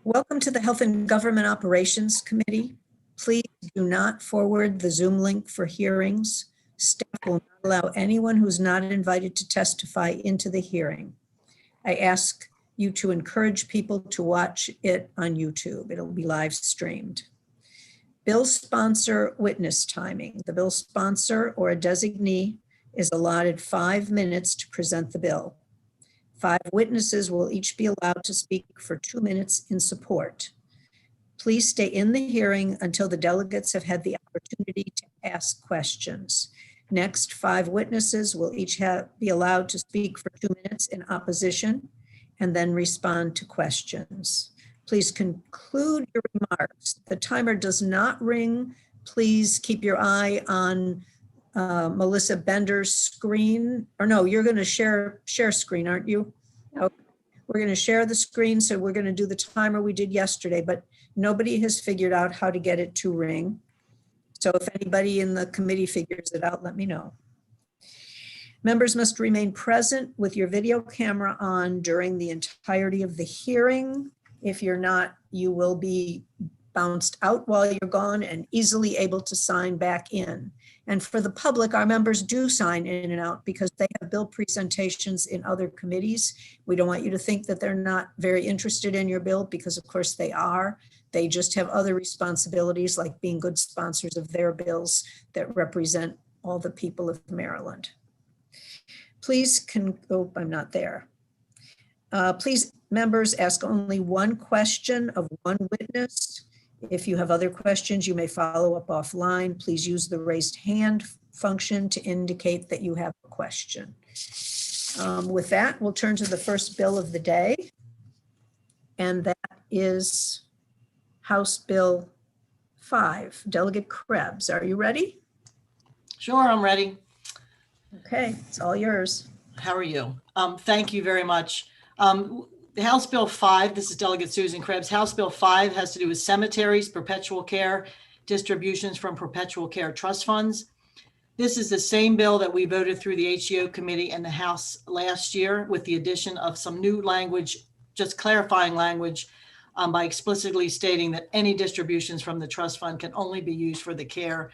Welcome to the Health and Government Operations Committee. Please do not forward the Zoom link for hearings. Staff will not allow anyone who's not invited to testify into the hearing. I ask you to encourage people to watch it on YouTube. It'll be live streamed. Bill sponsor witness timing. The bill sponsor or a designee is allotted 5 minutes to present the bill. 5 witnesses will each be allowed to speak for 2 minutes in support. Please stay in the hearing until the delegates have had the opportunity to ask questions. Next, 5 witnesses will each be allowed to speak for 2 minutes in opposition and then respond to questions. Please conclude your remarks. The timer does not ring. Please keep your eye on Melissa Bender's screen, or no, you're going to share screen, aren't you? Okay. We're going to share the screen, so we're going to do the timer we did yesterday, but nobody has figured out how to get it to ring. So if anybody in the committee figures it out, let me know. Members must remain present with your video camera on during the entirety of the hearing. If you're not, you will be bounced out while you're gone and easily able to sign back in. And for the public, our members do sign in and out because they have bill presentations in other committees. We don't want you to think that they're not very interested in your bill, because of course they are. They just have other responsibilities, like being good sponsors of their bills that represent all the people of Maryland. Please I'm not there. Please, members, ask only one question of one witness. If you have other questions, you may follow up offline. Please use the raised hand function to indicate that you have a question. With that, we'll turn to the first bill of the day, and that is House Bill 5. Delegate Krebs, are you ready? Sure, I'm ready. Okay, it's all yours. How are you? Thank you very much. The House Bill 5, this is Delegate Susan Krebs. House Bill 5 has to do with cemeteries, perpetual care, distributions from perpetual care trust funds. This is the same bill that we voted through the HGO Committee and the House last year, with the addition of some new language, just clarifying language by explicitly stating that any distributions from the trust fund can only be used for the care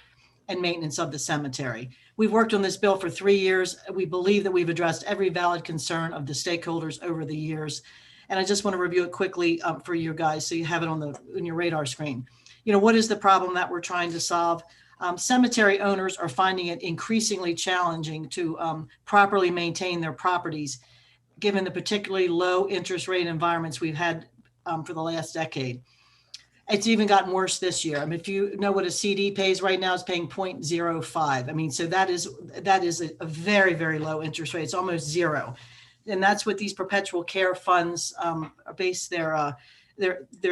and maintenance of the cemetery. We've worked on this bill for 3 years. We believe that we've addressed every valid concern of the stakeholders over the years. And I just want to review it quickly for you guys so you have it on your radar screen. You know, what is the problem that we're trying to solve? Cemetery owners are finding it increasingly challenging to properly maintain their properties, given the particularly low interest rate environments we've had for the last decade. It's even gotten worse this year. I mean, if you know what a CD pays right now, it's paying 0.05. I mean, so that is a very, very low interest rate. It's almost zero. And that's what these perpetual care funds base their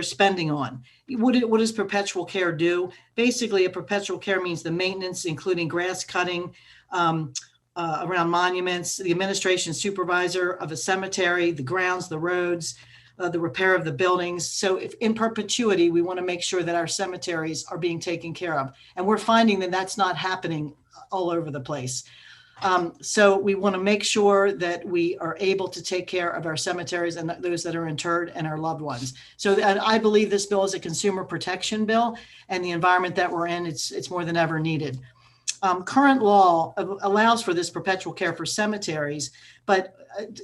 spending on. What does perpetual care do? Basically, a perpetual care means the maintenance, including grass cutting around monuments, the administration supervisor of a cemetery, the grounds, the roads, the repair of the buildings. So if in perpetuity, we want to make sure that our cemeteries are being taken care of. And we're finding that that's not happening all over the place. So we want to make sure that we are able to take care of our cemeteries and those that are interred and our loved ones. So I believe this bill is a consumer protection bill, and the environment that we're in, it's more than ever needed. Current law allows for this perpetual care for cemeteries, but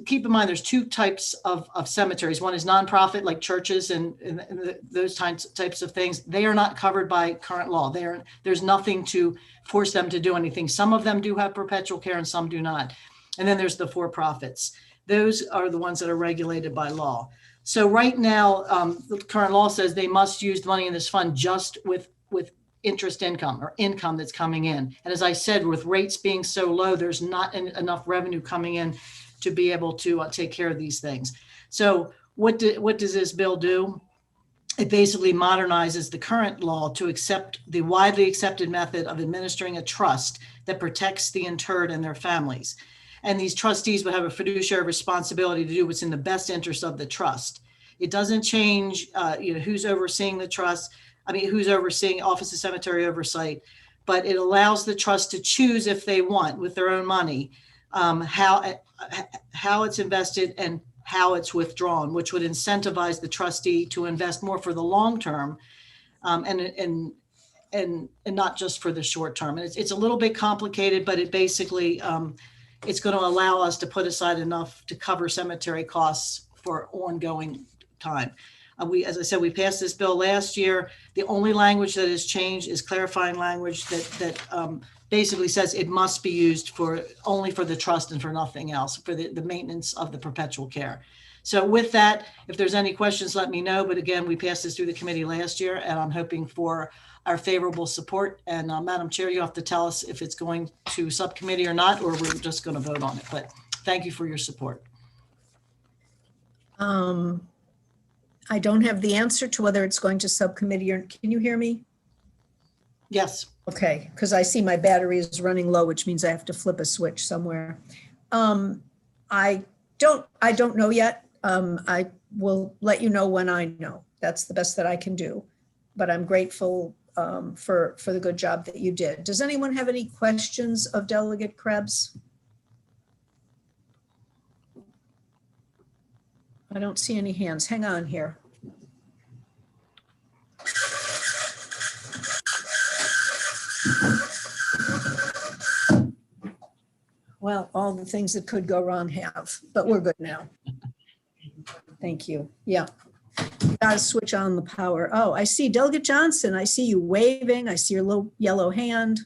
keep in mind there's 2 types of cemeteries. One is nonprofit, like churches and those types of things. They are not covered by current law. There's nothing to force them to do anything. Some of them do have perpetual care and some do not. And then there's the for-profits. Those are the ones that are regulated by law. So right now, the current law says they must use the money in this fund just with interest income or income that's coming in. And as I said, with rates being so low, there's not enough revenue coming in to be able to take care of these things. So what does this bill do? It basically modernizes the current law to accept the widely accepted method of administering a trust that protects the interred and their families. And these trustees would have a fiduciary responsibility to do what's in the best interest of the trust. It doesn't change who's overseeing the trust. Who's overseeing Office of Cemetery Oversight, but it allows the trust to choose, if they want, with their own money, how it's invested and how it's withdrawn, which would incentivize the trustee to invest more for the long term, and not just for the short term. And it's a little bit complicated, but it basically, it's going to allow us to put aside enough to cover cemetery costs for ongoing time. As I said, we passed this bill last year. The only language that has changed is clarifying language that basically says it must be used only for the trust and for nothing else, for the maintenance of the perpetual care. So with that, if there's any questions, let me know. But again, we passed this through the committee last year, and I'm hoping for our favorable support. And Madam Chair, you have to tell us if it's going to subcommittee or not, or we're just going to vote on it. But thank you for your support. I don't have the answer to whether it's going to subcommittee or, can you hear me? Yes. Okay, because I see my battery is running low, which means I have to flip a switch somewhere. I don't know yet. I will let you know when I know. That's the best that I can do. But I'm grateful for the good job that you did. Does anyone have any questions of Delegate Krebs? I don't see any hands. Hang on here. Well, all the things that could go wrong have, but we're good now. Thank you. Yeah. You gotta switch on the power. Oh, I see Delegate Johnson. I see you waving. I see your little yellow hand.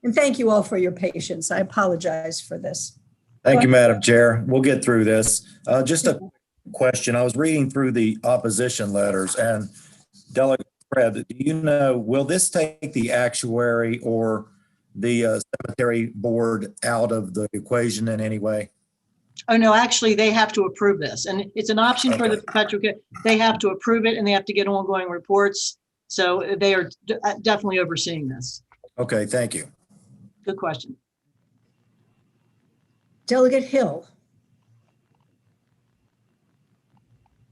And thank you all for your patience. I apologize for this. Thank you, Madam Chair. We'll get through this. Just a question. I was reading through the opposition letters, and Delegate Krebs, do you know, will this take the actuary or the cemetery board out of the equation in any way? Oh, no, actually, they have to approve this. And it's an option for the perpetual care. They have to approve it, and they have to get ongoing reports. So they are definitely overseeing this. Okay, thank you. Good question. Delegate Hill.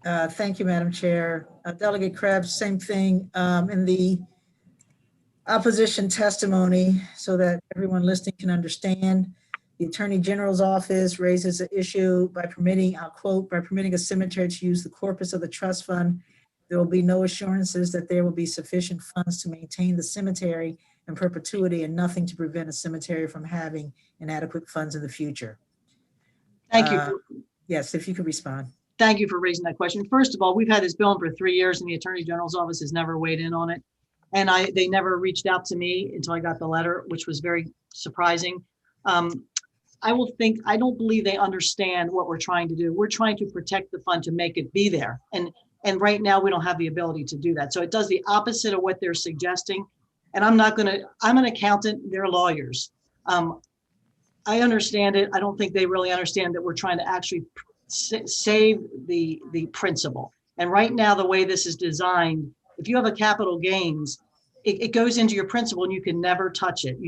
Thank you, Madam Chair. Delegate Krebs, same thing in the opposition testimony so that everyone listening can understand. The Attorney General's office raises an issue by permitting, I'll quote, by permitting a cemetery to use the corpus of the trust fund, there will be no assurances that there will be sufficient funds to maintain the cemetery in perpetuity and nothing to prevent a cemetery from having inadequate funds in the future. Thank you. Yes, if you could respond. Thank you for raising that question. First of all, we've had this bill for 3 years and the Attorney General's office has never weighed in on it. And they never reached out to me until I got the letter, which was very surprising. I don't believe they understand what we're trying to do. We're trying to protect the fund to make it be there. And right now we don't have the ability to do that. So it does the opposite of what they're suggesting. And I'm an accountant, they're lawyers. I understand it. I don't think they really understand that we're trying to actually save the principal. And right now, the way this is designed, if you have a capital gains, it goes into your principal and you can never touch it.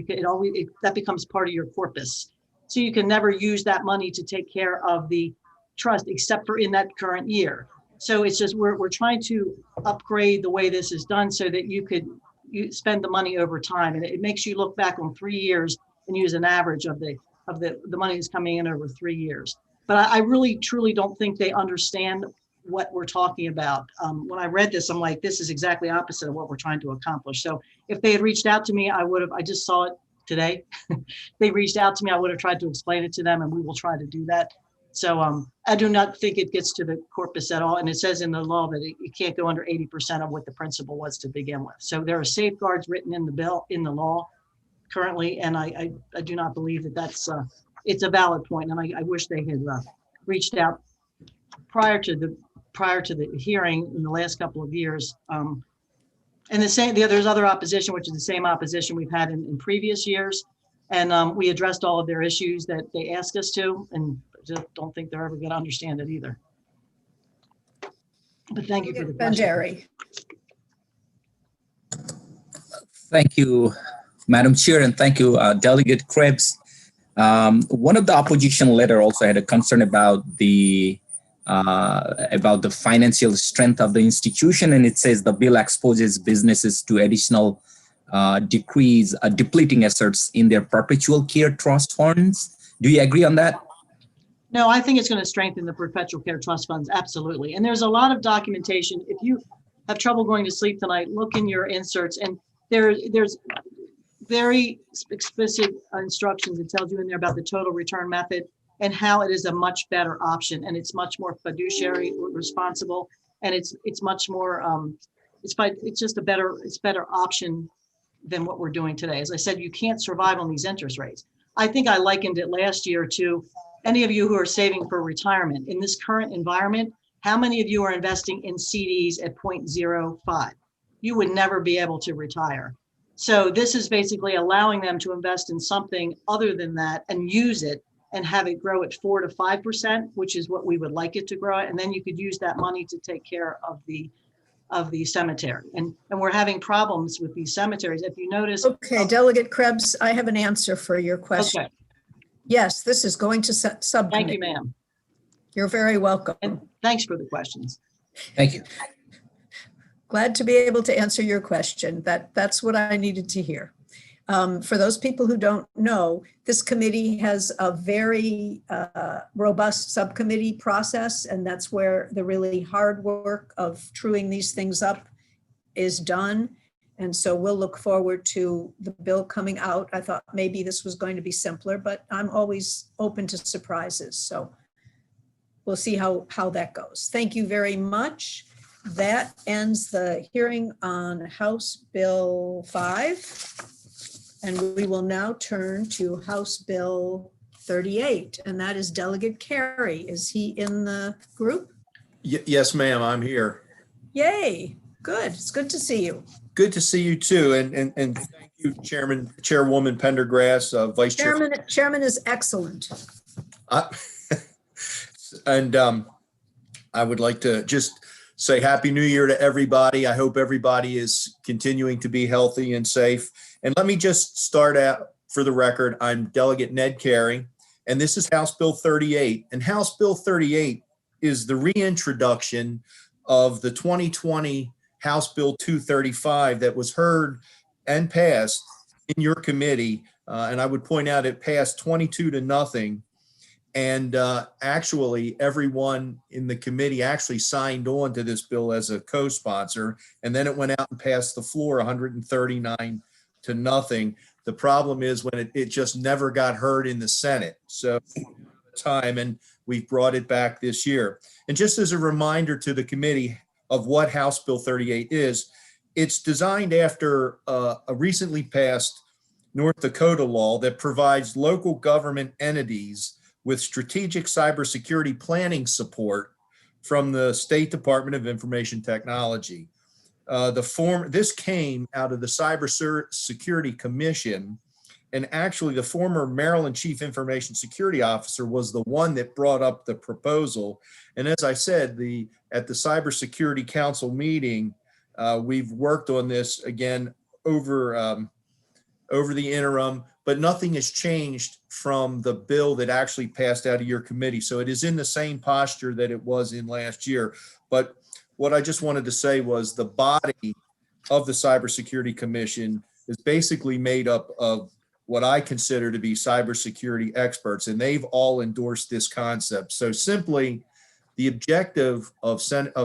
That becomes part of your corpus. So you can never use that money to take care of the trust except for in that current year. So it's just, we're trying to upgrade the way this is done so that you spend the money over time. And it makes you look back on 3 years and use an average of the money that's coming in over 3 years. But I really, truly don't think they understand what we're talking about. When I read this, I'm like, this is exactly opposite of what we're trying to accomplish. So if they had reached out to me, I just saw it today. They reached out to me, I would have tried to explain it to them, and we will try to do that. So I do not think it gets to the corpus at all. And it says in the law that it can't go under 80% of what the principal was to begin with. So there are safeguards written in the bill, in the law currently. And I do not believe that it's a valid point. And I wish they had reached out prior to the hearing in the last couple of years. And there's other opposition, which is the same opposition we've had in previous years. And we addressed all of their issues that they asked us to, and just don't think they're ever going to understand it either. But thank you for the question. Banderi. Thank you, Madam Chair, and thank you, Delegate Krebs. One of the opposition letter also had a concern about the financial strength of the institution, and it says the bill exposes businesses to additional depleting assets in their perpetual care trust funds. Do you agree on that? No, I think it's going to strengthen the perpetual care trust funds. Absolutely. And there's a lot of documentation. If you have trouble going to sleep tonight, look in your inserts, and there's very explicit instructions. It tells you in there about the total return method and how it is a much better option. And it's much more fiduciary responsible. And it's much more, it's just it's better option than what we're doing today. As I said, you can't survive on these interest rates. I think I likened it last year to any of you who are saving for retirement. In this current environment, how many of you are investing in CDs at 0.05? You would never be able to retire. So this is basically allowing them to invest in something other than that and use it and have it grow at 4 to 5%, which is what we would like it to grow at. And then you could use that money to take care of the cemetery. And we're having problems with these cemeteries. If you notice. Okay, Delegate Krebs, I have an answer for your question. Okay, Yes, this is going to subcommittee. thank you, ma'am. You're very welcome. And thanks for the questions. Thank you. Glad to be able to answer your question. That's what I needed to hear. For those people who don't know, this committee has a very robust subcommittee process, and that's where the really hard work of truing these things up is done. And so we'll look forward to the bill coming out. I thought maybe this was going to be simpler, but I'm always open to surprises. So we'll see how that goes. Thank you very much. That ends the hearing on House Bill 5. And we will now turn to House Bill 38, and that is Delegate Carey. Is he in the group? Yes, ma'am, I'm here. Yay, good. It's good to see you. Good to see you too. And thank you, Chairwoman Pendergrass, Vice Chair. Chairman is excellent. And I would like to just say Happy New Year to everybody. I hope everybody is continuing to be healthy and safe. And let me just start out for the record. I'm Delegate Ned Carey, and this is House Bill 38. And House Bill 38 is the reintroduction of the 2020 House Bill 235 that was heard and passed in your committee. And I would point out it passed 22-0. And actually, everyone in the committee actually signed on to this bill as a co-sponsor. And then it went out and passed the floor 139-0. The problem is when it just never got heard in the Senate. So time, and we've brought it back this year. And just as a reminder to the committee of what House Bill 38 is, it's designed after a recently passed North Dakota law that provides local government entities with strategic cybersecurity planning support from the State Department of Information Technology. This came out of the Cybersecurity Commission, and actually the former Maryland Chief Information Security Officer was the one that brought up the proposal. And as I said, at the Cybersecurity Council meeting, we've worked on this again over the interim, but nothing has changed from the bill that actually passed out of your committee. So it is in the same posture that it was in last year. But what I just wanted to say was the body of the Cybersecurity Commission is basically made up of what I consider to be cybersecurity experts, and they've all endorsed this concept. So simply, the objective of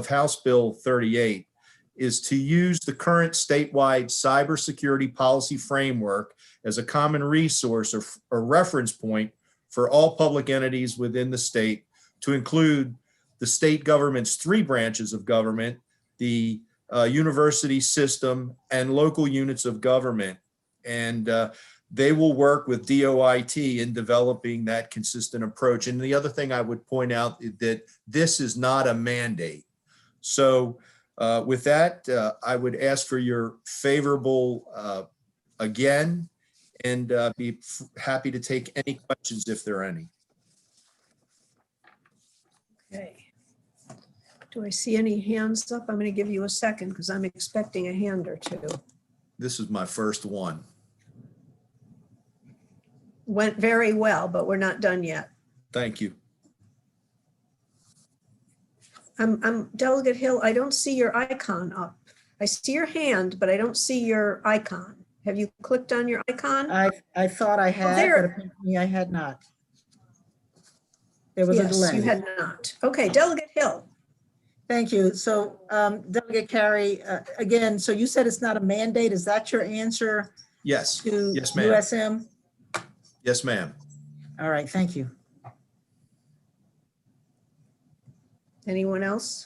House Bill 38 is to use the current statewide cybersecurity policy framework as a common resource or reference point for all public entities within the state, to include the state government's 3 branches of government, the university system, and local units of government. And they will work with DOIT in developing that consistent approach. And the other thing I would point out is that this is not a mandate. So with that, I would ask for your favorable again, and be happy to take any questions if there are any. Okay. Do I see any hands up? I'm going to give you a second because I'm expecting a hand or two. This is my first one. Went very well, but we're not done yet. Thank you. I'm Delegate Hill. I don't see your icon up. I see your hand, but I don't see your icon. Have you clicked on your icon? I thought I had, there. but apparently I had not. There was a Yes, delay. you had not. Okay, Delegate Hill. Thank you. So Delegate Carey, again, so you said it's not a mandate. Is that your answer Yes, to yes, ma'am. USM? Yes, ma'am. All right, thank you. Anyone else?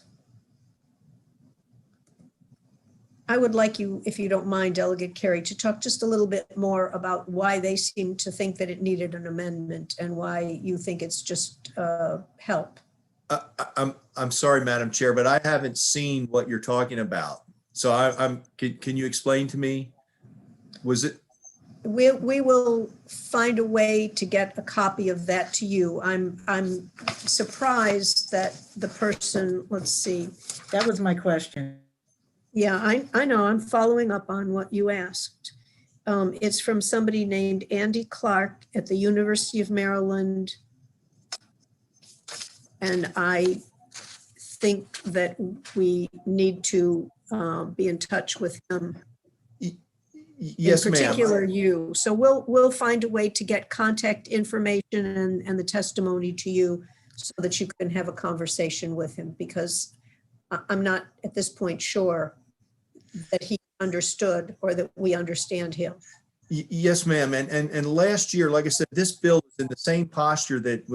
I would like you, if you don't mind, Delegate Carey, to talk just a little bit more about why they seem to think that it needed an amendment and why you think it's just help. I'm sorry, Madam Chair, but I haven't seen what you're talking about. So can you explain to me? Was it? We will find a way to get a copy of that to you. I'm surprised that the person, let's see. That was my question. Yeah, I know, I'm following up on what you asked. It's from somebody named Andy Clark at the University of Maryland. And I think that we need to be in touch with him. Yes, In ma'am. particular, you. So we'll find a way to get contact information and the testimony to you so that you can have a conversation with him, because I'm not at this point sure that he understood or that we understand him. Yes, ma'am. And last year, like I said, this bill was in the same posture that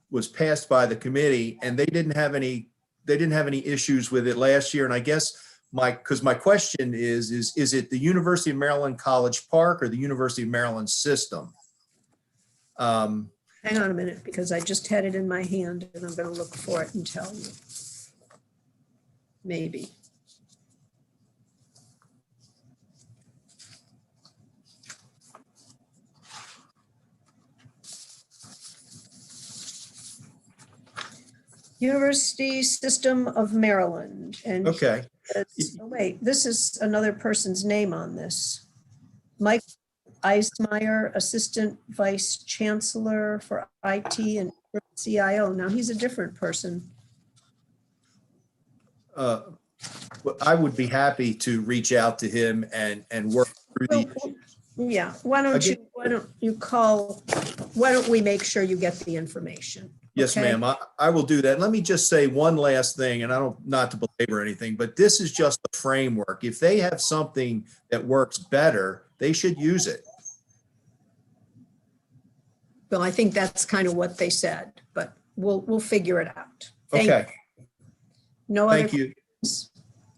was passed by the committee, and they didn't have any issues with it last year. And I guess because my question is it the University of Maryland College Park or the University of Maryland system? Hang on a minute, because I just had it in my hand and I'm going to look for it and tell you. Maybe. University System of Maryland. And Okay. oh, wait, this is another person's name on this. Mike Eismeyer, Assistant Vice Chancellor for IT and CIO. Now he's a different person. Well, I would be happy to reach out to him and work through the issues. Yeah, why don't we make sure you get the information? Yes, Okay? ma'am. I will do that. Let me just say one last thing, and not to belabor anything, but this is just a framework. If they have something that works better, they should use it. Well, I think that's kind of what they said, but we'll figure it out. Okay. No other Thank you. questions?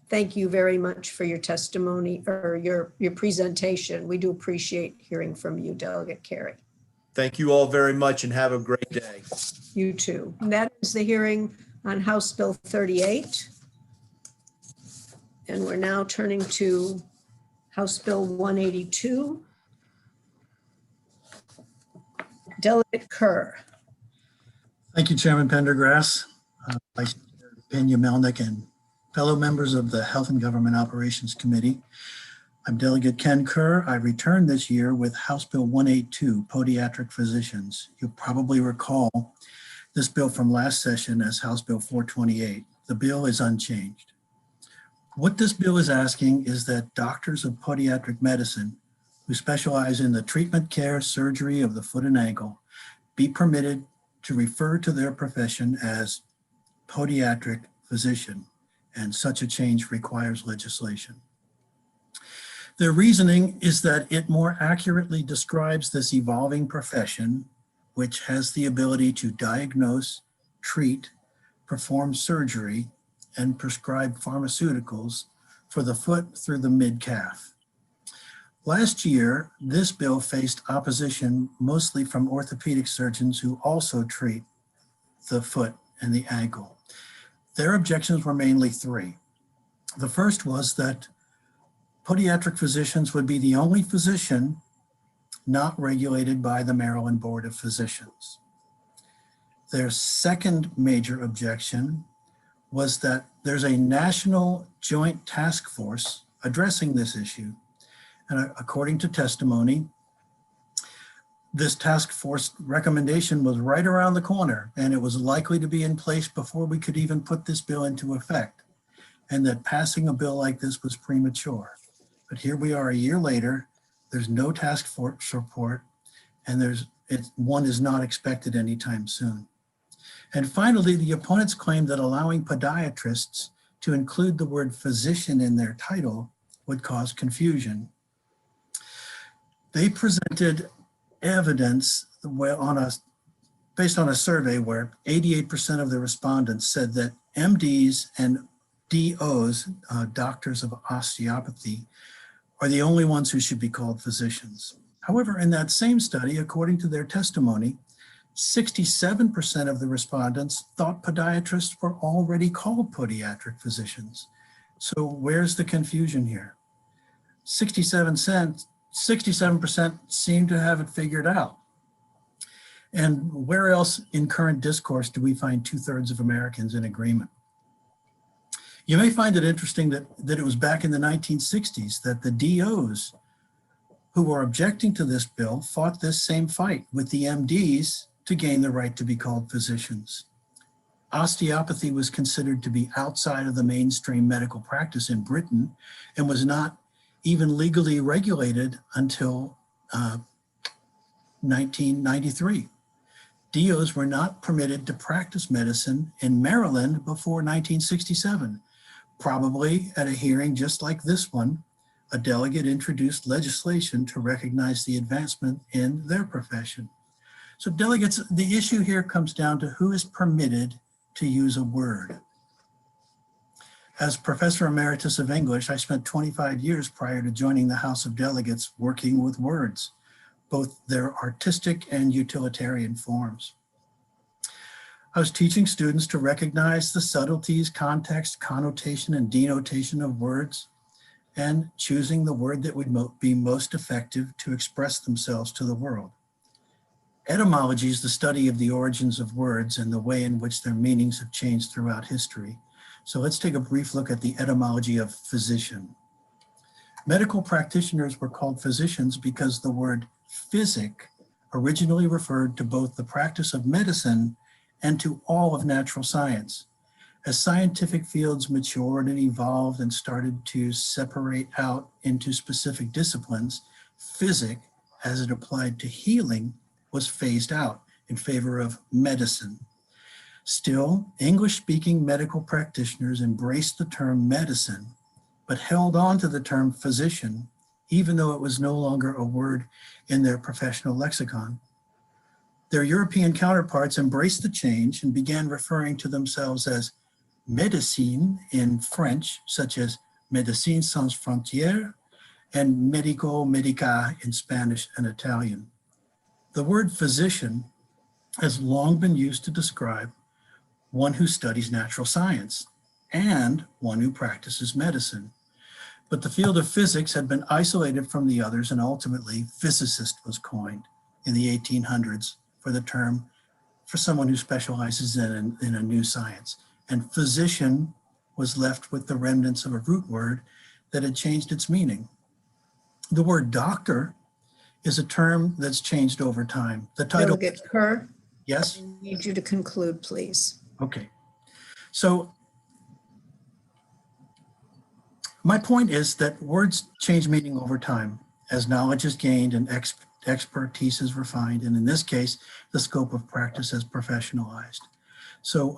Thank you very much for your testimony or your presentation. We do appreciate hearing from you, Delegate Carey. Thank you all very much and have a great day. You too. And that is the hearing on House Bill 38. And we're now turning to House Bill 182. Delegate Kerr. Thank you, Chairman Pendergrass, Vice Chair Pena Melnick, and fellow members of the Health and Government Operations Committee. I'm Delegate Ken Kerr. I returned this year with House Bill 182, Podiatric Physicians. You'll probably recall this bill from last session as House Bill 428. The bill is unchanged. What this bill is asking is that doctors of podiatric medicine who specialize in the treatment, care, surgery of the foot and ankle be permitted to refer to their profession as podiatric physician, and such a change requires legislation. Their reasoning is that it more accurately describes this evolving profession, which has the ability to diagnose, treat, perform surgery, and prescribe pharmaceuticals for the foot through the mid-calf. Last year, this bill faced opposition mostly from orthopedic surgeons who also treat the foot and the ankle. Their objections were mainly three. The first was that podiatric physicians would be the only physician not regulated by the Maryland Board of Physicians. Their second major objection was that there's a national joint task force addressing this issue. And according to testimony, this task force recommendation was right around the corner, and it was likely to be in place before we could even put this bill into effect, and that passing a bill like this was premature. But here we are a year later, there's no task force report, and one is not expected anytime soon. And finally, the opponents claim that allowing podiatrists to include the word physician in their title would cause confusion. They presented evidence based on a survey where 88% of the respondents said that MDs and DOs, doctors of osteopathy, are the only ones who should be called physicians. However, in that same study, according to their testimony, 67% of the respondents thought podiatrists were already called podiatric physicians. So where's the confusion here? 67% seem to have it figured out. And where else in current discourse do we find 2/3 of Americans in agreement? You may find it interesting that it was back in the 1960s that the DOs who were objecting to this bill fought this same fight with the MDs to gain the right to be called physicians. Osteopathy was considered to be outside of the mainstream medical practice in Britain and was not even legally regulated until 1993. DOs were not permitted to practice medicine in Maryland before 1967. Probably at a hearing just like this one, a delegate introduced legislation to recognize the advancement in their profession. So delegates, the issue here comes down to who is permitted to use a word. As Professor Emeritus of English, I spent 25 years prior to joining the House of Delegates working with words, both their artistic and utilitarian forms. I was teaching students to recognize the subtleties, context, connotation, and denotation of words, and choosing the word that would be most effective to express themselves to the world. Etymology is the study of the origins of words and the way in which their meanings have changed throughout history. So let's take a brief look at the etymology of physician. Medical practitioners were called physicians because the word physic originally referred to both the practice of medicine and to all of natural science. As scientific fields matured and evolved and started to separate out into specific disciplines, physic, as it applied to healing, was phased out in favor of medicine. Still, English-speaking medical practitioners embraced the term medicine, but held on to the term physician, even though it was no longer a word in their professional lexicon. Their European counterparts embraced the change and began referring to themselves as médecine in French, such as Médecins Sans Frontières, and médico, médica in Spanish and Italian. The word physician has long been used to describe one who studies natural science and one who practices medicine. But the field of physics had been isolated from the others, and ultimately physicist was coined in the 1800s for the term for someone who specializes in a new science. And physician was left with the remnants of a root word that had changed its meaning. The word doctor is a term that's changed over time. The title. Delegate Kerr, Yes? I need you to conclude, please. Okay. So my point is that words change meaning over time as knowledge is gained and expertise is refined. And in this case, the scope of practice is professionalized. So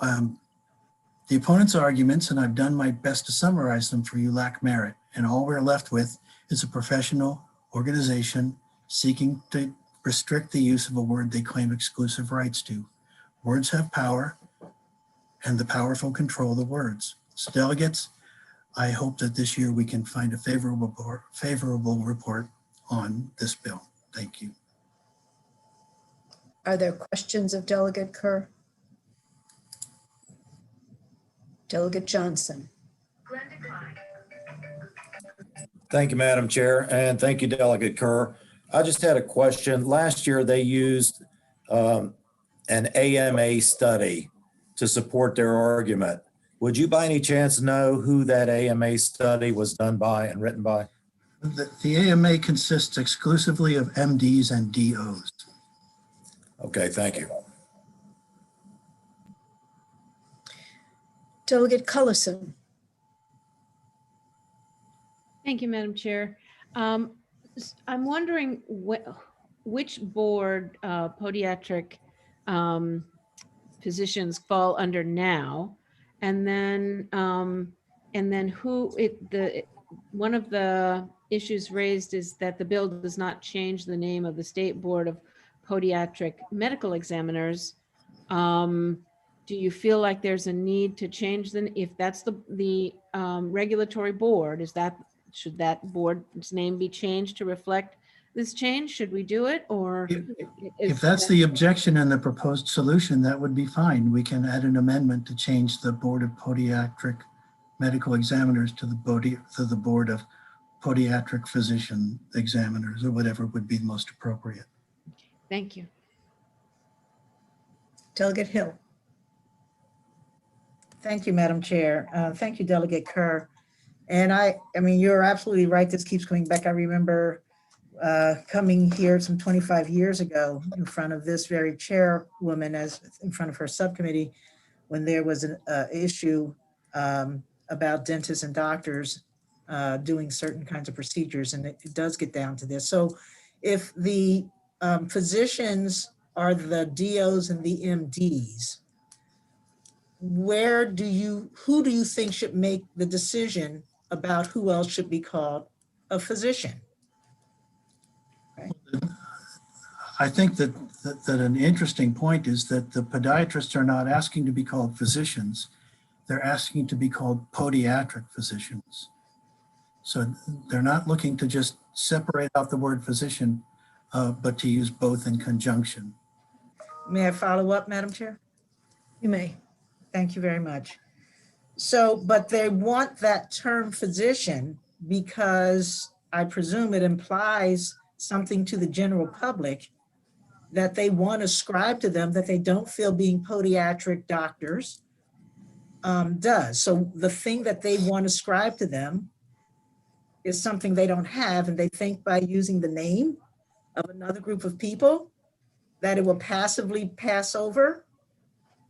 the opponent's arguments, and I've done my best to summarize them for you, lack merit. And all we're left with is a professional organization seeking to restrict the use of a word they claim exclusive rights to. Words have power, and the powerful control the words. So delegates, I hope that this year we can find a favorable report on this bill. Thank you. Are there questions of Delegate Kerr? Delegate Johnson. Thank you, Madam Chair, and thank you, Delegate Kerr. I just had a question. Last year, they used an AMA study to support their argument. Would you by any chance know who that AMA study was done by and written by? The AMA consists exclusively of MDs and DOs. Okay, thank you. Delegate Cullison. Thank you, Madam Chair. I'm wondering which board, podiatric positions fall under now? And then one of the issues raised is that the bill does not change the name of the State Board of Podiatric Medical Examiners. Do you feel like there's a need to change if that's the regulatory board, should that board's name be changed to reflect this change? Should we do it, or? If that's the objection and the proposed solution, that would be fine. We can add an amendment to change the Board of Podiatric Medical Examiners to the Board of Podiatric Physician Examiners, or whatever would be most appropriate. Thank you. Delegate Hill. Thank you, Madam Chair. Thank you, Delegate Kerr. And I mean, you're absolutely right. This keeps coming back. I remember coming here some 25 years ago in front of this very chairwoman, as in front of her subcommittee, when there was an issue about dentists and doctors doing certain kinds of procedures, and it does get down to this. So if the physicians are the DOs and the MDs, who do you think should make the decision about who else should be called a physician? I think that an interesting point is that the podiatrists are not asking to be called physicians. They're asking to be called podiatric physicians. So they're not looking to just separate out the word physician, but to use both in conjunction. May I follow up, Madam Chair? You may. Thank you very much. So, but they want that term physician because I presume it implies something to the general public that they want to ascribe to them that they don't feel being podiatric doctors does. So the thing that they want to ascribe to them is something they don't have, and they think by using the name of another group of people that it will passively pass over.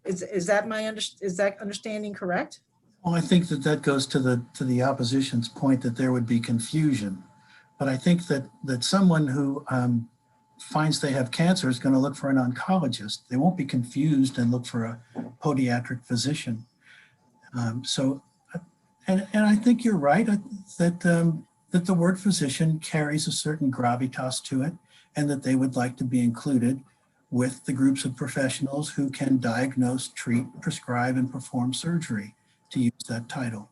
Is that understanding correct? Well, I think that goes to the opposition's point that there would be confusion. But I think that someone who finds they have cancer is going to look for an oncologist. They won't be confused and look for a podiatric physician. And I think you're right that the word physician carries a certain gravitas to it, and that they would like to be included with the groups of professionals who can diagnose, treat, prescribe, and perform surgery, to use that title.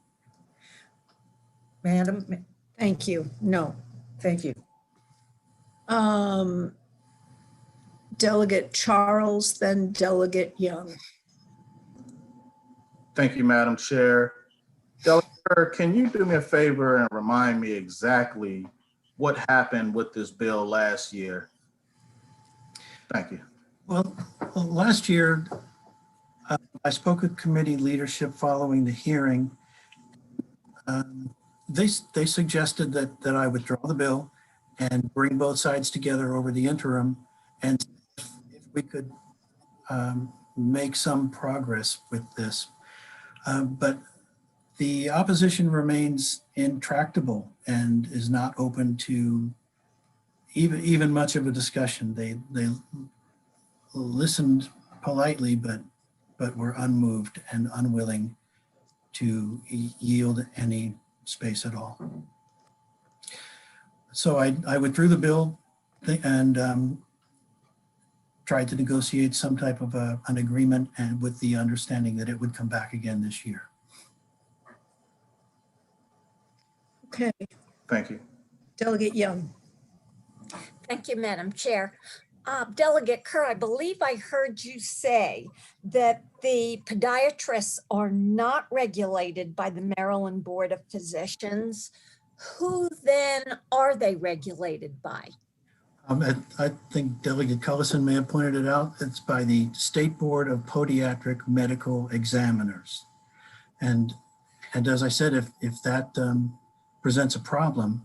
Madam, Thank you. No. thank you. Delegate Charles, then Delegate Young. Thank you, Madam Chair. Delegate Kerr, can you do me a favor and remind me exactly what happened with this bill last year? Thank you. Well, last year, I spoke with committee leadership following the hearing. They suggested that I withdraw the bill and bring both sides together over the interim, and if we could make some progress with this. But the opposition remains intractable and is not open to even much of a discussion. They listened politely, but were unmoved and unwilling to yield any space at all. So I withdrew the bill and tried to negotiate some type of an agreement, and with the understanding that it would come back again this year. Okay. Thank you. Delegate Young. Thank you, Madam Chair. Delegate Kerr, I believe I heard you say that the podiatrists are not regulated by the Maryland Board of Physicians. Who then are they regulated by? I think Delegate Cullison may have pointed it out. It's by the State Board of Podiatric Medical Examiners. And as I said, if that presents a problem,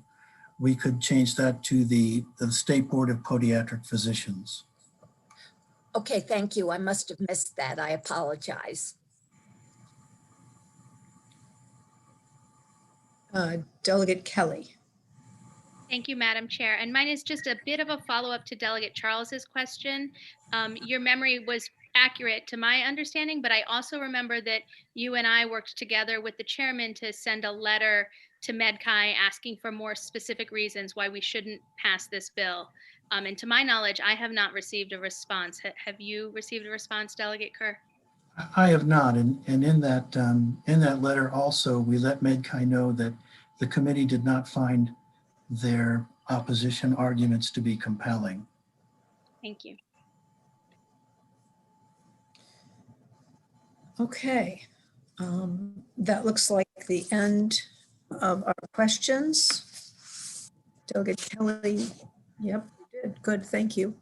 we could change that to the State Board of Podiatric Physicians. Okay, thank you. I must have missed that. I apologize. Delegate Kelly. Thank you, Madam Chair. And mine is just a bit of a follow-up to Delegate Charles's question. Your memory was accurate to my understanding, but I also remember that you and I worked together with the chairman to send a letter to MedChi asking for more specific reasons why we shouldn't pass this bill. And to my knowledge, I have not received a response. Have you received a response, Delegate Kerr? I have not, and in that letter also, we let MedChi know that the committee did not find their opposition arguments to be compelling. Thank you. Okay, that looks like the end of our questions. Delegate Kelly, yep, you did, good, thank you.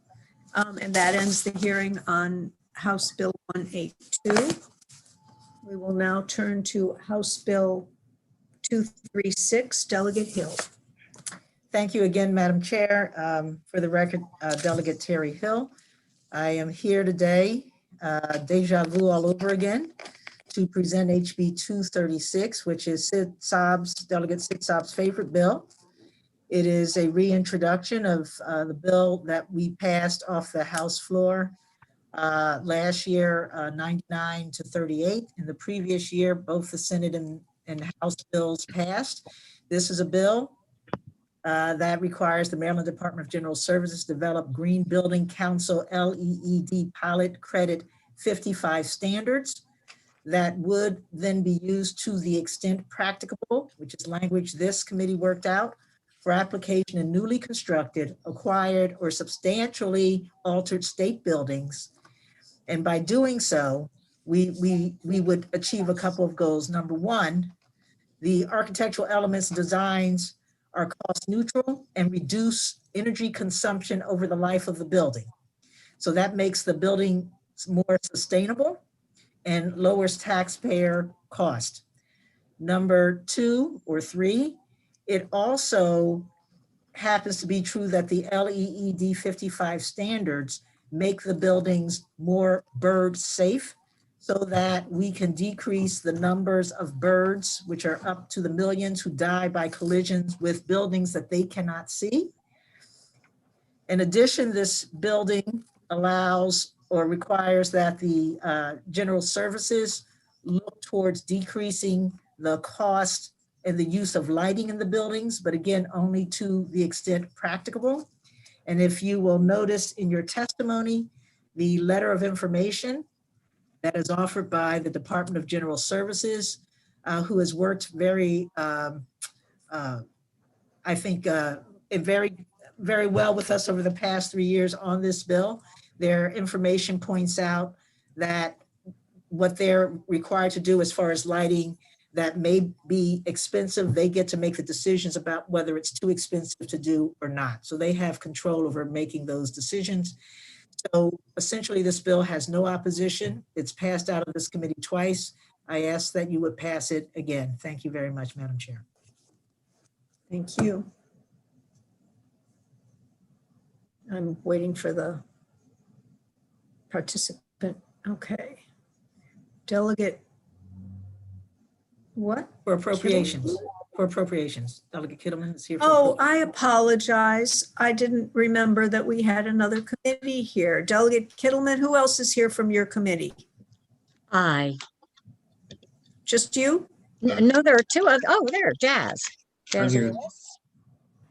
And that ends the hearing on House Bill 182. We will now turn to House Bill 236, Delegate Hill. Thank you again, Madam Chair. For the record, Delegate Terry Hill. I am here today, deja vu all over again, to present HB 236, which is Delegate Sid Saab's favorite bill. It is a reintroduction of the bill that we passed off the House floor last year, 99 to 38. In the previous year, both the Senate and House bills passed. This is a bill that requires the Maryland Department of General Services develop Green Building Council LEED pilot credit 55 standards that would then be used to the extent practicable, which is language this committee worked out, for application in newly constructed, acquired, or substantially altered state buildings. And by doing so, we would achieve a couple of goals. Number one, the architectural elements and designs are cost neutral and reduce energy consumption over the life of the building. So that makes the building more sustainable and lowers taxpayer cost. Number two or three, it also happens to be true that the LEED 55 standards make the buildings more bird safe so that we can decrease the numbers of birds, which are up to the millions who die by collisions with buildings that they cannot see. In addition, this building allows or requires that the general services look towards decreasing the cost and the use of lighting in the buildings, but again, only to the extent practicable. And if you will notice in your testimony, the letter of information that is offered by the Department of General Services, who has worked very, I think, very well with us over the past 3 years on this bill. Their information points out that what they're required to do as far as lighting that may be expensive, they get to make the decisions about whether it's too expensive to do or not. So they have control over making those decisions. So essentially this bill has no opposition. It's passed out of this committee twice. I ask that you would pass it again. Thank you very much, Madam Chair. Thank you. I'm waiting for the participant. Okay. Delegate. What? For appropriations. For appropriations. Delegate Kittleman is here. For Oh, I apologize. I didn't remember that we had another committee here. Delegate Kittleman, who else is here from your committee? Aye. Just you? No, there are two other, oh, there, Jazz. Jazz here. Lewis.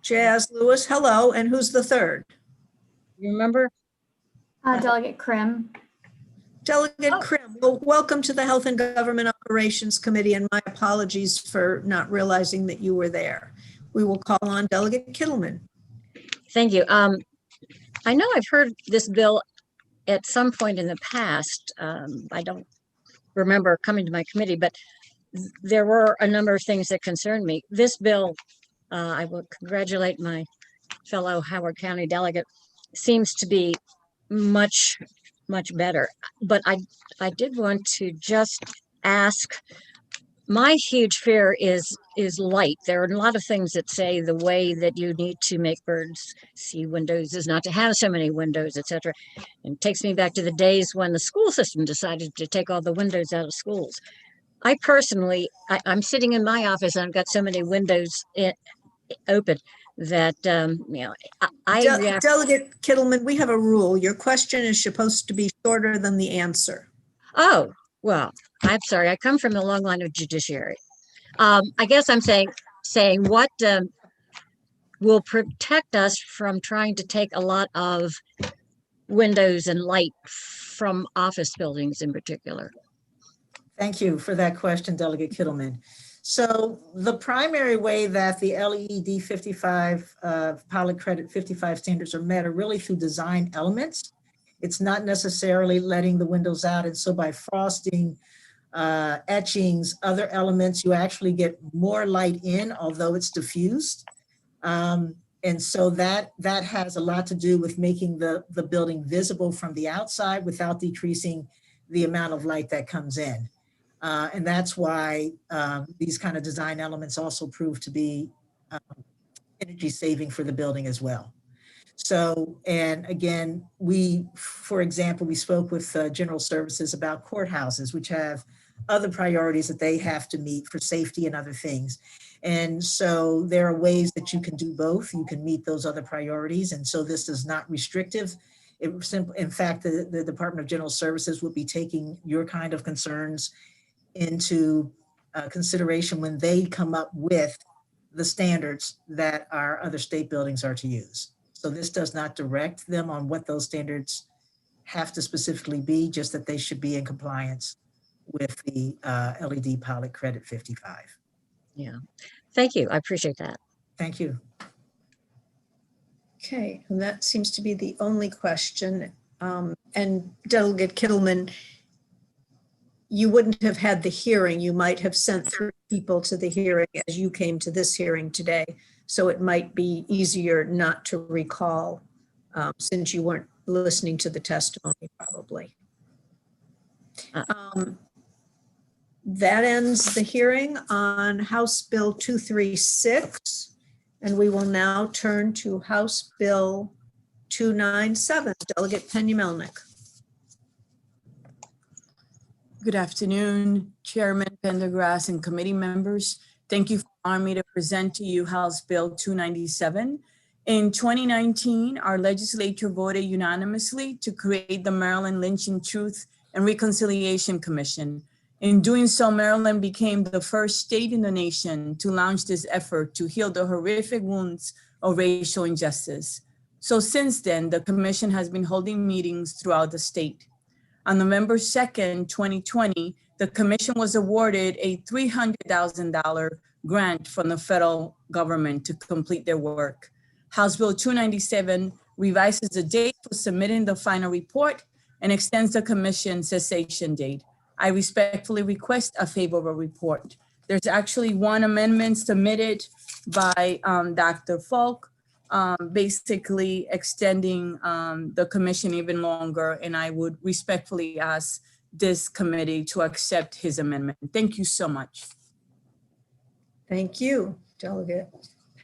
Jazz Lewis, hello. And who's the third? You remember? Delegate Krim. Delegate Krim. Well, welcome to the Health and Government Operations Committee, and my apologies for not realizing that you were there. We will call on Delegate Kittleman. Thank you. I know I've heard this bill at some point in the past. I don't remember coming to my committee, but there were a number of things that concerned me. This bill, I will congratulate my fellow Howard County delegate, seems to be much better. But I did want to just ask, my huge fear is light. There are a lot of things that say the way that you need to make birds see windows is not to have so many windows, etc. And it takes me back to the days when the school system decided to take all the windows out of schools. I personally, I'm sitting in my office and I've got so many windows open. that, I react. Delegate Kittleman, we have a rule. Your question is supposed to be shorter than the answer. Oh, well, I'm sorry. I come from the long line of judiciary. I guess I'm saying what will protect us from trying to take a lot of windows and light from office buildings in particular. Thank you for that question, Delegate Kittleman. So the primary way that the LED 55 pilot credit 55 standards are met are really through design elements. It's not necessarily letting the windows out. And so by frosting, etchings, other elements, you actually get more light in, although it's diffused. And so that has a lot to do with making the building visible from the outside without decreasing the amount of light that comes in. And that's why these kind of design elements also prove to be energy saving for the building as well. So, and again, for example, we spoke with General Services about courthouses, which have other priorities that they have to meet for safety and other things. And so there are ways that you can do both. You can meet those other priorities. And so this is not restrictive. In fact, the Department of General Services will be taking your kind of concerns into consideration when they come up with the standards that our other state buildings are to use. So this does not direct them on what those standards have to specifically be, just that they should be in compliance with the LED pilot credit 55. Yeah. Thank you. I appreciate that. Thank you. Okay, and that seems to be the only question. And Delegate Kittleman, you wouldn't have had the hearing. You might have sent 3 people to the hearing as you came to this hearing today. So it might be easier not to recall since you weren't listening to the testimony probably. That ends the hearing on House Bill 236. And we will now turn to House Bill 297. Delegate Pena-Melnick. Good afternoon, Chairman Pendergrass and committee members. Thank you for allowing me to present to you House Bill 297. In 2019, our legislature voted unanimously to create the Maryland Lynching Truth and Reconciliation Commission. In doing so, Maryland became the first state in the nation to launch this effort to heal the horrific wounds of racial injustice. So since then, the commission has been holding meetings throughout the state. On November 2nd, 2020, the commission was awarded a $300,000 grant from the federal government to complete their work. House Bill 297 revises the date for submitting the final report and extends the commission's cessation date. I respectfully request a favorable report. There's actually one amendment submitted by Dr. Falk, basically extending the commission even longer, and I would respectfully ask this committee to accept his amendment. Thank you so much. Thank you, Delegate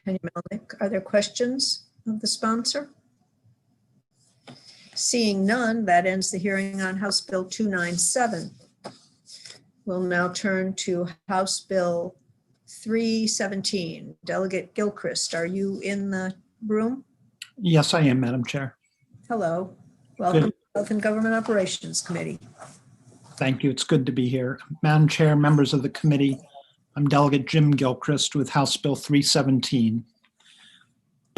Pena-Melnick. Are there questions of the sponsor? Seeing none, that ends the hearing on House Bill 297. We'll now turn to House Bill 317. Delegate Gilchrist, are you in the room? Yes, I am, Madam Chair. Hello. Welcome Good. to Health and Government Operations Committee. Thank you. It's good to be here. Madam Chair, members of the committee, I'm Delegate Jim Gilchrist with House Bill 317.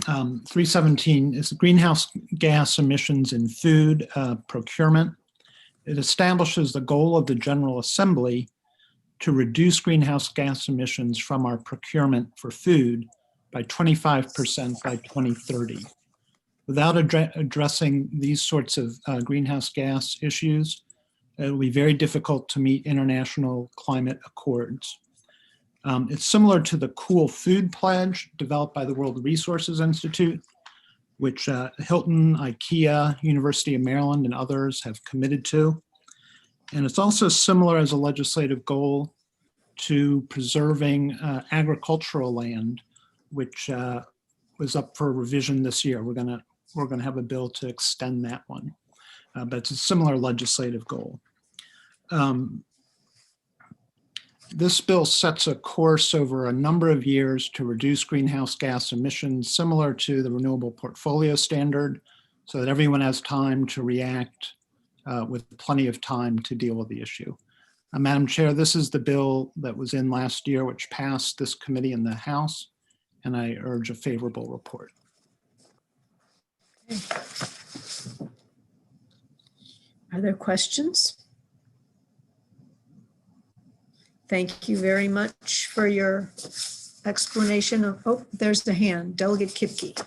317 is greenhouse gas emissions in food procurement. It establishes the goal of the General Assembly to reduce greenhouse gas emissions from our procurement for food by 25% by 2030. Without addressing these sorts of greenhouse gas issues, it will be very difficult to meet international climate accords. It's similar to the Cool Food Pledge developed by the World Resources Institute, which Hilton, IKEA, University of Maryland, and others have committed to. And it's also similar as a legislative goal to preserving agricultural land, which was up for revision this year. We're gonna have a bill to extend that one, but it's a similar legislative goal. This bill sets a course over a number of years to reduce greenhouse gas emissions similar to the Renewable Portfolio Standard, so that everyone has time to react with plenty of time to deal with the issue. Madam Chair, this is the bill that was in last year, which passed this committee in the House, and I urge a favorable report. Are there questions? Thank you very much for your explanation of, oh, there's the hand, Delegate Kipke.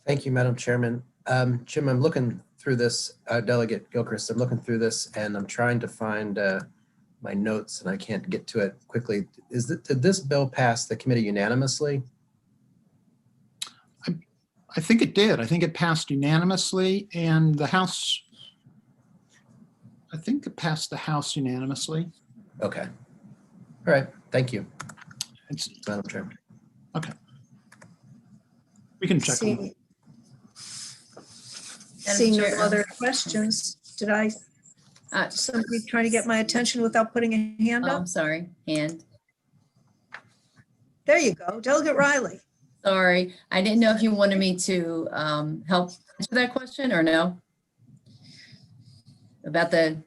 Thank you, Madam Chairman. Jim, I'm looking through this, Delegate Gilchrist, I'm looking through this and I'm trying to find my notes and I can't get to it quickly. Did this bill pass the committee unanimously? I think it did. I think it passed unanimously, and the House, I think it passed the House unanimously. Okay. All right. Thank you, It's, Madam Chairman. okay. We can check. them. See no other questions. Did I, somebody trying to get my attention without putting a hand Oh, up? I'm sorry, hand. There you go, Delegate Riley. Sorry, I didn't know if you wanted me to help answer that question or no? About the,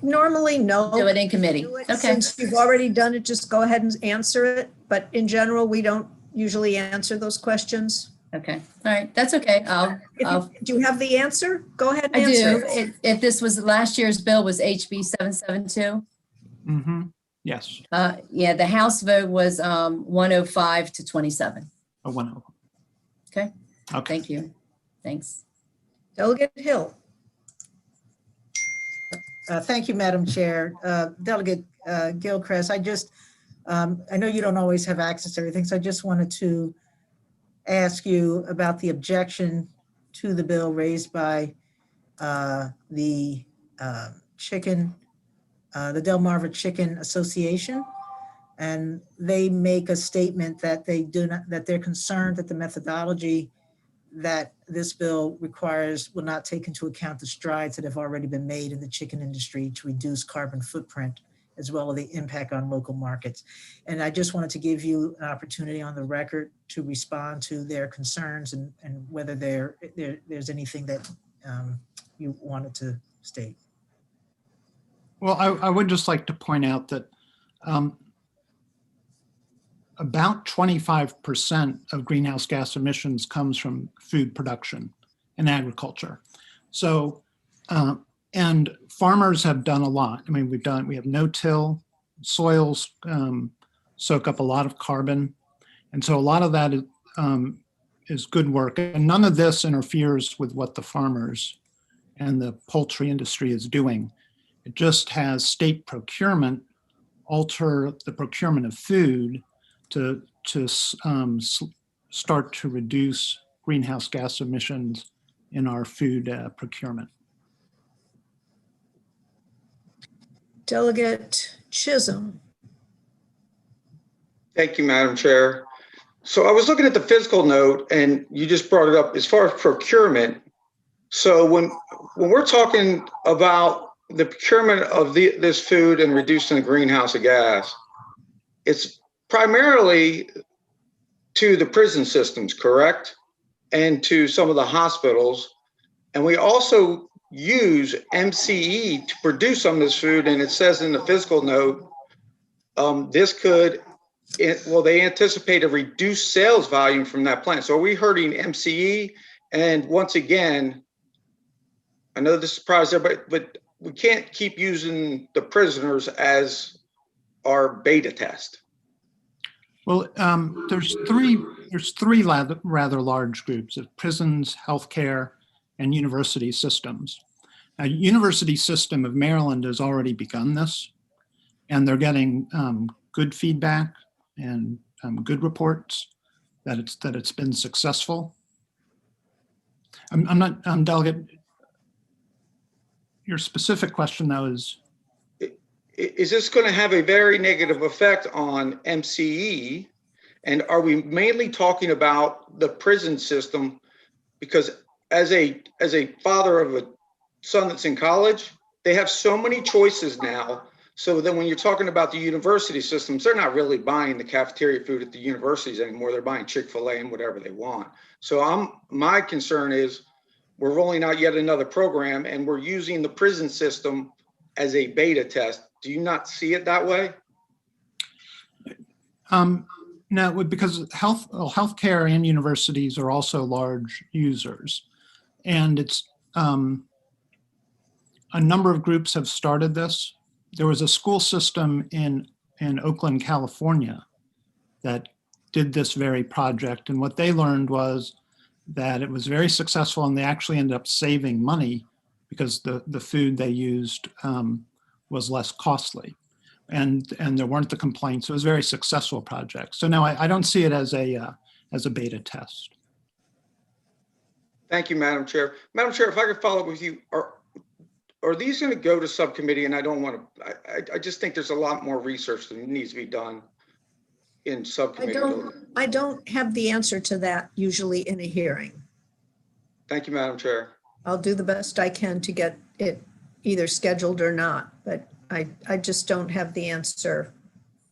Normally, no. do it in committee. Do it. Okay, Since you've already done it, just go ahead and answer it. But in general, we don't usually answer those questions. okay, all right, that's okay. Do you have the answer? Go ahead I and answer do. it. If this was, last year's bill was HB 772. Yes. Yeah, the House vote was 105 to 27. A 1-0. Okay, Okay. thank you. Thanks. Delegate Hill. Thank you, Madam Chair. Delegate Gilchrist, I just, I know you don't always have access to everything, so I just wanted to ask you about the objection to the bill raised by the Delmarva Chicken Association. And they make a statement that that they're concerned that the methodology that this bill requires will not take into account the strides that have already been made in the chicken industry to reduce carbon footprint, as well as the impact on local markets. And I just wanted to give you an opportunity on the record to respond to their concerns and whether there's anything that you wanted to state. Well, I would just like to point out that about 25% of greenhouse gas emissions comes from food production and agriculture. So, and farmers have done a lot. I mean, we have no-till, soils soak up a lot of carbon. And so a lot of that is good work. And none of this interferes with what the farmers and the poultry industry is doing. It just has state procurement alter the procurement of food to start to reduce greenhouse gas emissions in our food procurement. Delegate Chisholm. Thank you, Madam Chair. So I was looking at the fiscal note and you just brought it up as far as procurement. So when we're talking about the procurement of this food and reducing the greenhouse gas, it's primarily to the prison systems, correct? And to some of the hospitals. And we also use MCE to produce some of this food. And it says in the fiscal note, this could, they anticipate a reduced sales volume from that plant. So are we hurting MCE? And once again, I know this surprised everybody, but we can't keep using the prisoners as our beta test. Well, there's three rather large groups of prisons, healthcare, and university systems. Now, University System of Maryland has already begun this, and they're getting good feedback and good reports that it's been successful. I'm not, Delegate, your specific question though is this going to have a very negative effect on MCE? And are we mainly talking about the prison system? Because as a father of a son that's in college, they have so many choices now So then when you're talking about the university systems, they're not really buying the cafeteria food at the universities anymore. They're buying Chick-fil-A and whatever they want. So my concern is we're rolling out yet another program and we're using the prison system as a beta test. Do you not see it that way? No, because healthcare and universities are also large users. And it's a number of groups have started this. There was a school system in Oakland, California that did this very project. And what they learned was that it was very successful and they actually ended up saving money because the food they used was less costly. And there weren't the complaints. It was a very successful project. So no, I don't see it as a beta test. Thank you, Madam Chair. Madam Chair, if I could follow up with you, are these going to go to subcommittee? And I don't want to, I just think there's a lot more research that needs to be done in subcommittee. I don't have the answer to that usually in a hearing. Thank you, Madam Chair. I'll do the best I can to get it either scheduled or not, but I just don't have the answer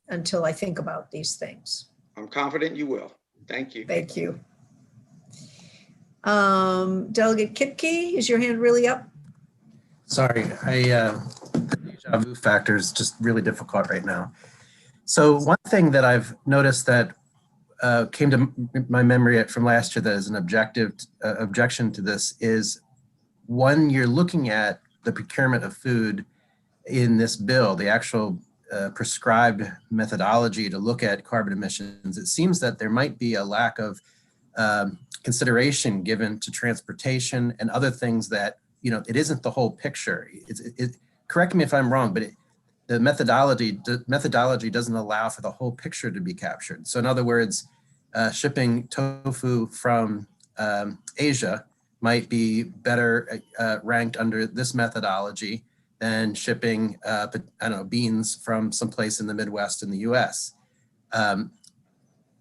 until I think about these things. I'm confident you will. Thank you. Thank you. Delegate Kipke, is your hand really up? Sorry, the deja vu factor is just really difficult right now. So one thing that I've noticed that came to my memory from last year that is an objection to this is when you're looking at the procurement of food in this bill, the actual prescribed methodology to look at carbon emissions, it seems that there might be a lack of consideration given to transportation and other things that, you know, it isn't the whole picture. Correct me if I'm wrong, but the methodology doesn't allow for the whole picture to be captured. So in other words, shipping tofu from Asia might be better ranked under this methodology than shipping, I don't know, beans from someplace in the Midwest in the US.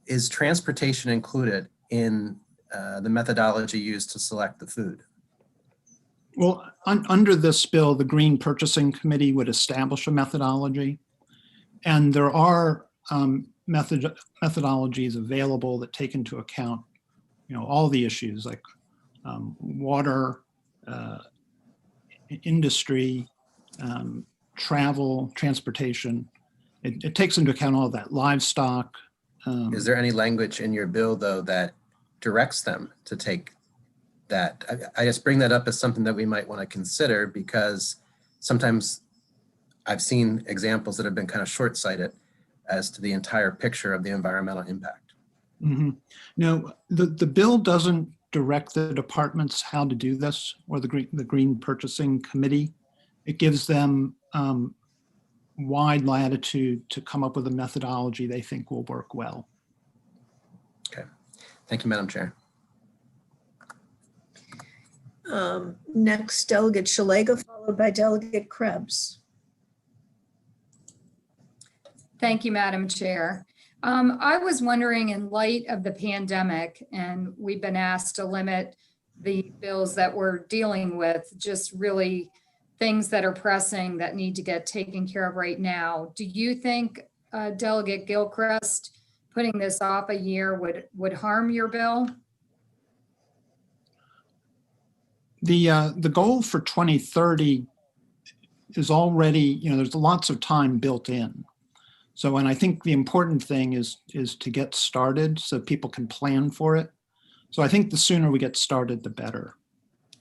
Is transportation included in the methodology used to select the food? Well, under this bill, the Green Purchasing Committee would establish a methodology. And there are methodologies available that take into account, you know, all the issues like water, industry, travel, transportation. It takes into account all that, livestock. Is there any language in your bill, though, that directs them to take that? I just bring that up as something that we might want to consider because sometimes I've seen examples that have been kind of short-sighted as to the entire picture of the environmental impact. Mm-hmm. No, the bill doesn't direct the departments how to do this or the Green Purchasing Committee. It gives them wide latitude to come up with a methodology they think will work well. Okay. Thank you, Madam Chair. Next, Delegate Shalega, followed by Delegate Krebs. Thank you, Madam Chair. I was wondering, in light of the pandemic, and we've been asked to limit the bills that we're dealing with, just really things that are pressing that need to get taken care of right now. Do you think, Delegate Gilchrist, putting this off a year would harm your bill? The goal for 2030 is already, you know, there's lots of time built in. So, and I think the important thing is to get started so people can plan for it. So I think the sooner we get started, the better.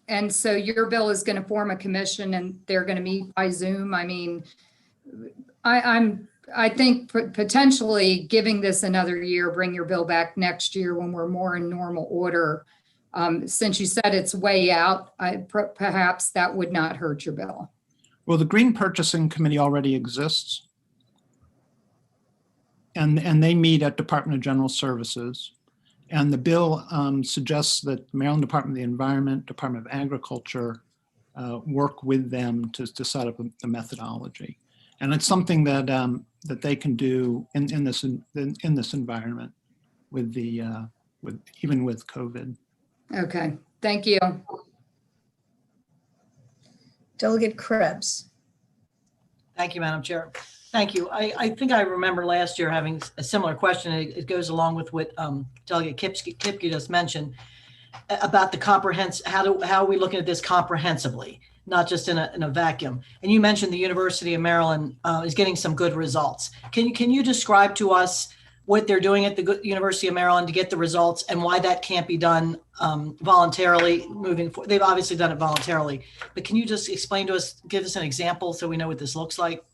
And so your bill is going to form a commission and they're going to meet by Zoom. I mean, I think potentially giving this another year, bring your bill back next year when we're more in normal order. Since you said it's way out, perhaps that would not hurt your bill. Well, the Green Purchasing Committee already exists. And they meet at Department of General Services. And the bill suggests that Maryland Department of the Environment, Department of Agriculture work with them to set up the methodology. And it's something that that they can do in this environment with even with COVID. Okay, thank you. Delegate Krebs. Thank you, Madam Chair. Thank you. I think I remember last year having a similar question. It goes along with what Delegate Kipke just mentioned about the how are we looking at this comprehensively, not just in a vacuum. And you mentioned the University of Maryland is getting some good results. Can you describe to us what they're doing at the University of Maryland to get the results and why that can't be done voluntarily moving forward? They've obviously done it voluntarily, but can you just explain to us, give us an example so we know what this looks like?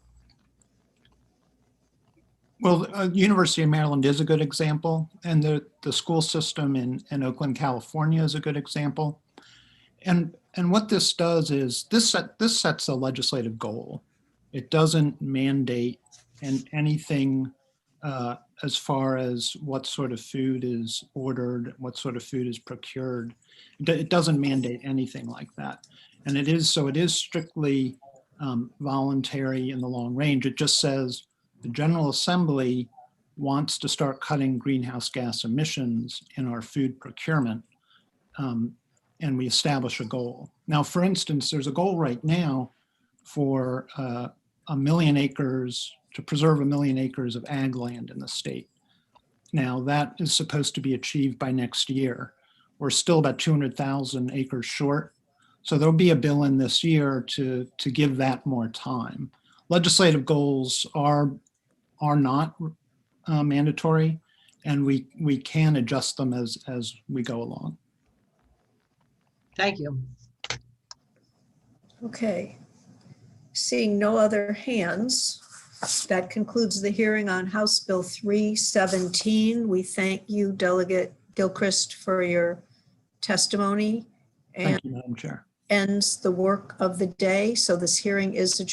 Well, University of Maryland is a good example, and the school system in Oakland, California is a good example. And what this does is this sets a legislative goal. It doesn't mandate anything as far as what sort of food is ordered, what sort of food is procured. It doesn't mandate anything like that. And it is strictly voluntary in the long range. It just says the General Assembly wants to start cutting greenhouse gas emissions in our food procurement, and we establish a goal. Now, for instance, there's a goal right now for 1 million acres, to preserve 1 million acres of ag land in the state. Now, that is supposed to be achieved by next year. We're still about 200,000 acres short. So there'll be a bill in this year to give that more time. Legislative goals are not mandatory, and we can adjust them as we go along. Thank you. Okay. Seeing no other hands, that concludes the hearing on House Bill 317. We thank you, Delegate Gilchrist, for your testimony, and Thank you, Madam Chair. ends the work of the day. So this hearing is adjourned.